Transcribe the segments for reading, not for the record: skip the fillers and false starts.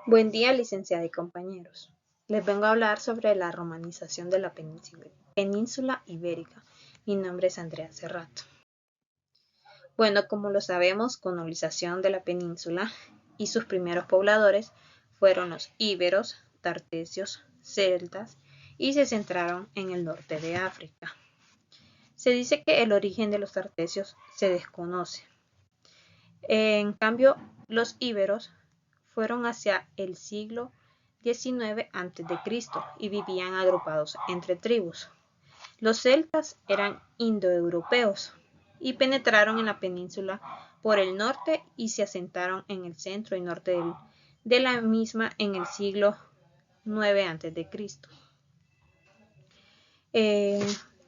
Buen día, licenciada y compañeros. Les vengo a hablar sobre la romanización de la península ibérica. Mi nombre es Andrea Cerrato. Bueno, como lo sabemos, colonización de la península y sus primeros pobladores fueron los íberos, tartesios, celtas y se centraron en el norte de África. Se dice que el origen de los tartesios se desconoce. En cambio, los íberos fueron hacia el siglo XIX a.C. y vivían agrupados entre tribus. Los celtas eran indoeuropeos y penetraron en la península por el norte y se asentaron en el centro y norte de la misma en el siglo IX a.C.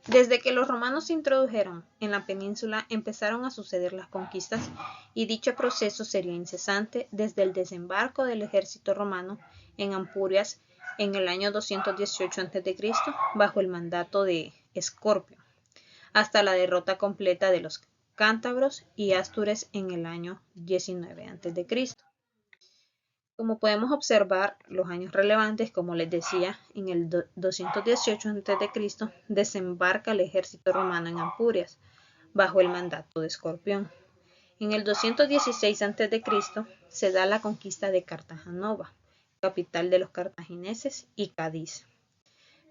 Desde que los romanos se introdujeron en la península empezaron a suceder las conquistas y dicho proceso sería incesante desde el desembarco del ejército romano en Ampurias en el año 218 a.C. bajo el mandato de Escorpio, hasta la derrota completa de los cántabros y astures en el año 19 a.C. Como podemos observar, los años relevantes, como les decía, en el 218 a.C. desembarca el ejército romano en Ampurias, bajo el mandato de Escorpión. En el 216 a.C. se da la conquista de Cartaganova, capital de los cartagineses, y Cádiz.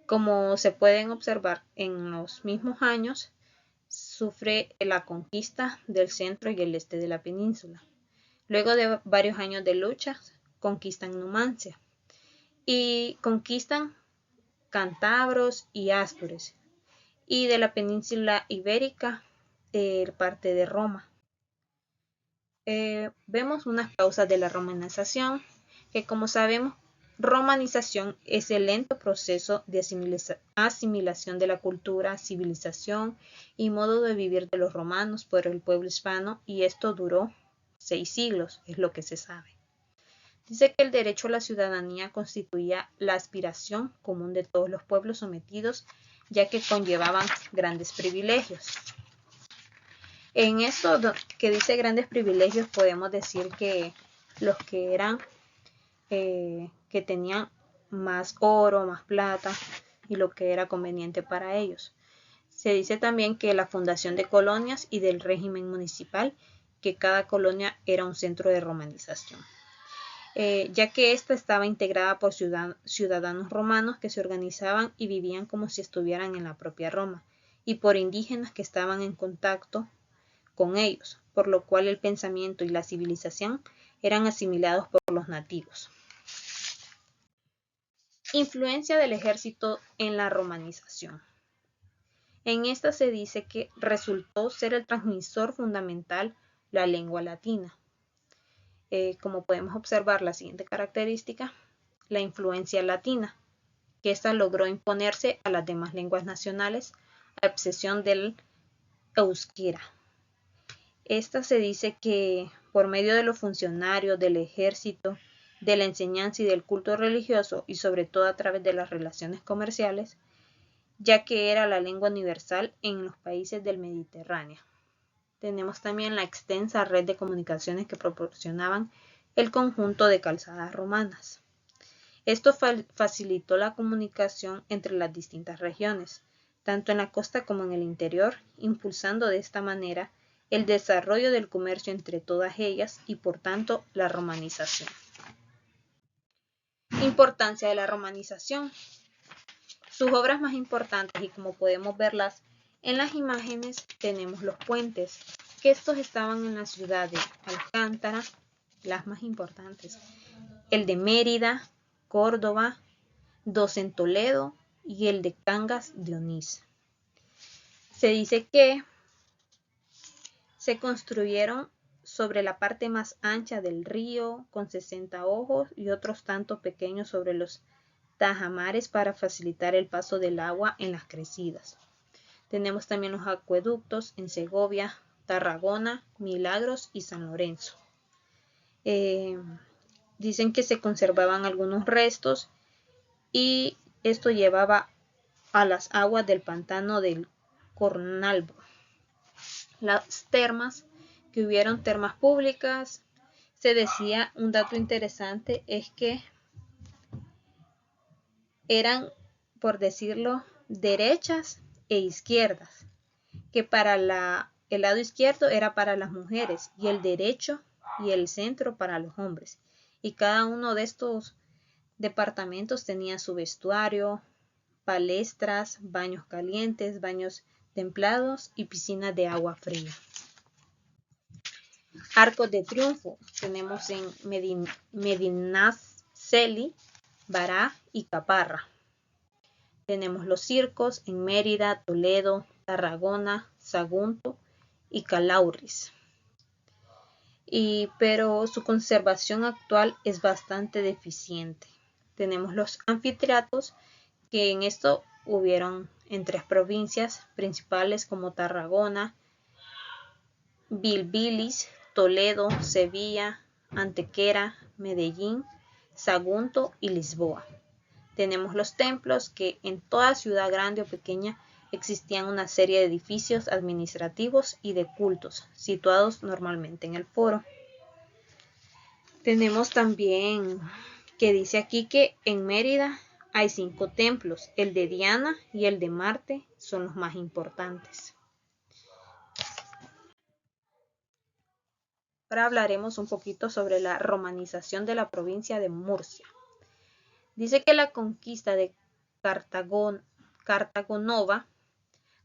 Como se pueden observar, en los mismos años sufre la conquista del centro y el este de la península. Luego de varios años de lucha, conquistan Numancia y conquistan cántabros y astures, y de la península ibérica parte de Roma. Vemos unas causas de la romanización, que como sabemos, romanización es el lento proceso de asimilación de la cultura, civilización y modo de vivir de los romanos por el pueblo hispano, y esto duró 6 siglos, es lo que se sabe. Dice que el derecho a la ciudadanía constituía la aspiración común de todos los pueblos sometidos, ya que conllevaban grandes privilegios. En esto que dice grandes privilegios, podemos decir que los que eran, que tenían más oro, más plata, y lo que era conveniente para ellos. Se dice también que la fundación de colonias y del régimen municipal, que cada colonia era un centro de romanización. Ya que ésta estaba integrada por ciudadanos romanos que se organizaban y vivían como si estuvieran en la propia Roma, y por indígenas que estaban en contacto con ellos, por lo cual el pensamiento y la civilización eran asimilados por los nativos. Influencia del ejército en la romanización. En esta se dice que resultó ser el transmisor fundamental la lengua latina. Como podemos observar la siguiente característica, la influencia latina, que ésta logró imponerse a las demás lenguas nacionales a excepción del euskera. Esta se dice que por medio de los funcionarios, del ejército, de la enseñanza y del culto religioso, y sobre todo a través de las relaciones comerciales, ya que era la lengua universal en los países del Mediterráneo. Tenemos también la extensa red de comunicaciones que proporcionaban el conjunto de calzadas romanas. Esto facilitó la comunicación entre las distintas regiones, tanto en la costa como en el interior, impulsando de esta manera el desarrollo del comercio entre todas ellas y por tanto la romanización. Importancia de la romanización. Sus obras más importantes, y como podemos verlas en las imágenes, tenemos los puentes, que estos estaban en la ciudad de Alcántara, las más importantes, el de Mérida, Córdoba, dos en Toledo y el de Cangas de Onís. Se dice que se construyeron sobre la parte más ancha del río, con 60 ojos, y otros tantos pequeños sobre los tajamares para facilitar el paso del agua en las crecidas. Tenemos también los acueductos en Segovia, Tarragona, Milagros y San Lorenzo. Dicen que se conservaban algunos restos y esto llevaba a las aguas del pantano del Cornalbo. Las termas, que hubieron termas públicas, se decía, un dato interesante es que eran, por decirlo, derechas e izquierdas, que para el lado izquierdo era para las mujeres y el derecho y el centro para los hombres. Y cada uno de estos departamentos tenía su vestuario, palestras, baños calientes, baños templados y piscinas de agua fría. Arcos de triunfo tenemos en Medinaceli, Bará y Caparra. Tenemos los circos en Mérida, Toledo, Tarragona, Sagunto y Calauris. Pero su conservación actual es bastante deficiente. Tenemos los anfiteatros, que en esto hubieron en 3 provincias principales como Tarragona, Bilbilis, Toledo, Sevilla, Antequera, Medellín, Sagunto y Lisboa. Tenemos los templos, que en toda ciudad grande o pequeña existían una serie de edificios administrativos y de cultos, situados normalmente en el foro. Tenemos también que dice aquí que en Mérida hay 5 templos, el de Diana y el de Marte son los más importantes. Ahora hablaremos un poquito sobre la romanización de la provincia de Murcia. Dice que la conquista de Cartagonova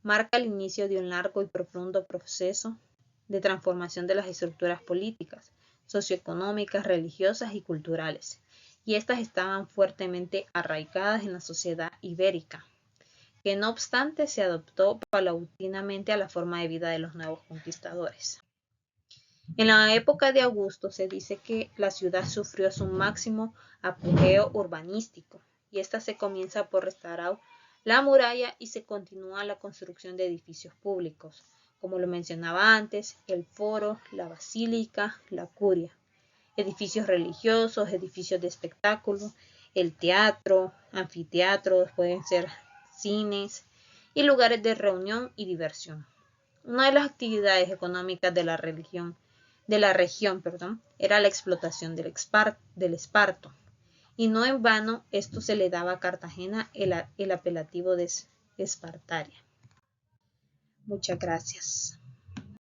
marca el inicio de un largo y profundo proceso de transformación de las estructuras políticas, socioeconómicas, religiosas y culturales, y estas estaban fuertemente arraigadas en la sociedad ibérica, que no obstante se adoptó paulatinamente a la forma de vida de los nuevos conquistadores. En la época de Augusto se dice que la ciudad sufrió su máximo apogeo urbanístico, y esta se comienza por restaurar la muralla y se continúa la construcción de edificios públicos, como lo mencionaba antes, el foro, la basílica, la curia, edificios religiosos, edificios de espectáculo, el teatro, anfiteatros, pueden ser cines y lugares de reunión y diversión. Una de las actividades económicas de la región era la explotación del esparto, y no en vano esto se le daba a Cartagena el apelativo de Espartaria. Muchas gracias.